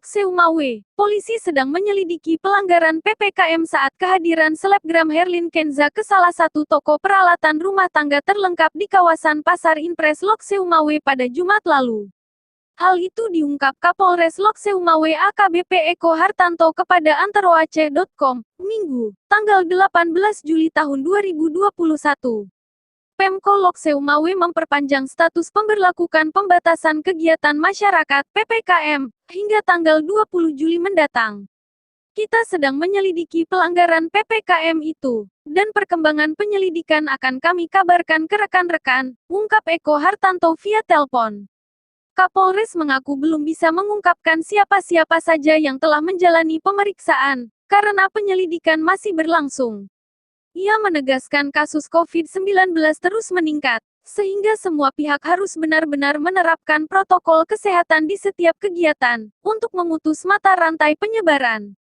Lok Seumawe, polisi sedang menyelidiki pelanggaran PPKM saat kehadiran selebgram Herlin Kenza ke salah satu toko peralatan rumah tangga terlengkap di kawasan Pasar Impres Lok Seumawe pada Jumat lalu. Hal itu diungkap Kapolres Lok Seumawe AKBP Eko Hartanto kepada antaroaceh.com, Minggu, tanggal 18 Juli tahun 2021. Pemko Lok Seumawe memperpanjang status pemberlakukan pembatasan kegiatan masyarakat (PPKM) hingga tanggal 20 Juli mendatang. Kita sedang menyelidiki pelanggaran PPKM itu, dan perkembangan penyelidikan akan kami kabarkan ke rekan-rekan, ungkap Eko Hartanto via telepon. Kapolres mengaku belum bisa mengungkapkan siapa-siapa saja yang telah menjalani pemeriksaan, karena penyelidikan masih berlangsung. Ia menegaskan kasus COVID-19 terus meningkat, sehingga semua pihak harus benar-benar menerapkan protokol kesehatan di setiap kegiatan, untuk memutus mata rantai penyebaran.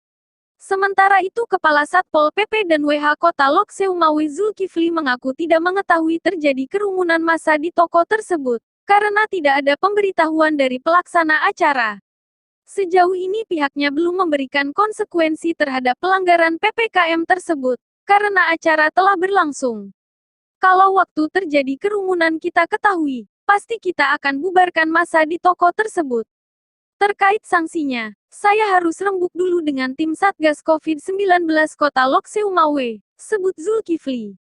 Sementara itu Kepala Satpol PP dan WH Kota Lok Seumawe Zulkifli mengaku tidak mengetahui terjadi kerumunan massa di toko tersebut, karena tidak ada pemberitahuan dari pelaksana acara. Sejauh ini pihaknya belum memberikan konsekuensi terhadap pelanggaran PPKM tersebut, karena acara telah berlangsung. Kalau waktu terjadi kerumunan kita ketahui, pasti kita akan bubarkan massa di toko tersebut. Terkait sanksinya, saya harus rembuk dulu dengan tim Satgas COVID-19 Kota Lok Seumawe, sebut Zulkifli.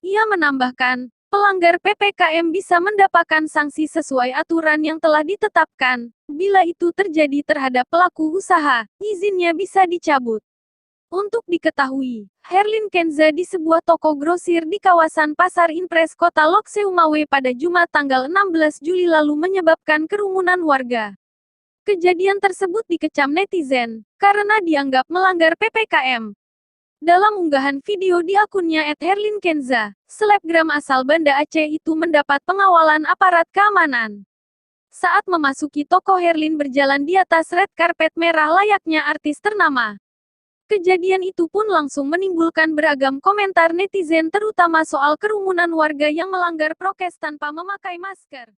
Ia menambahkan, pelanggar PPKM bisa mendapatkan sanksi sesuai aturan yang telah ditetapkan. Bila itu terjadi terhadap pelaku usaha, izinnya bisa dicabut. Untuk diketahui, Herlin Kenza di sebuah toko grosir di kawasan Pasar Impres Kota Lok Seumawe pada Jumat tanggal 16 Juli lalu menyebabkan kerumunan warga. Kejadian tersebut dikecam netizen, karena dianggap melanggar PPKM. Dalam unggahan video di akunnya @herlinkenza, selebgram asal Banda Aceh itu mendapat pengawalan aparat keamanan. Saat memasuki toko Herlin berjalan di atas red karpet merah layaknya artis ternama. Kejadian itu pun langsung menimbulkan beragam komentar netizen terutama soal kerumunan warga yang melanggar prokes tanpa memakai masker.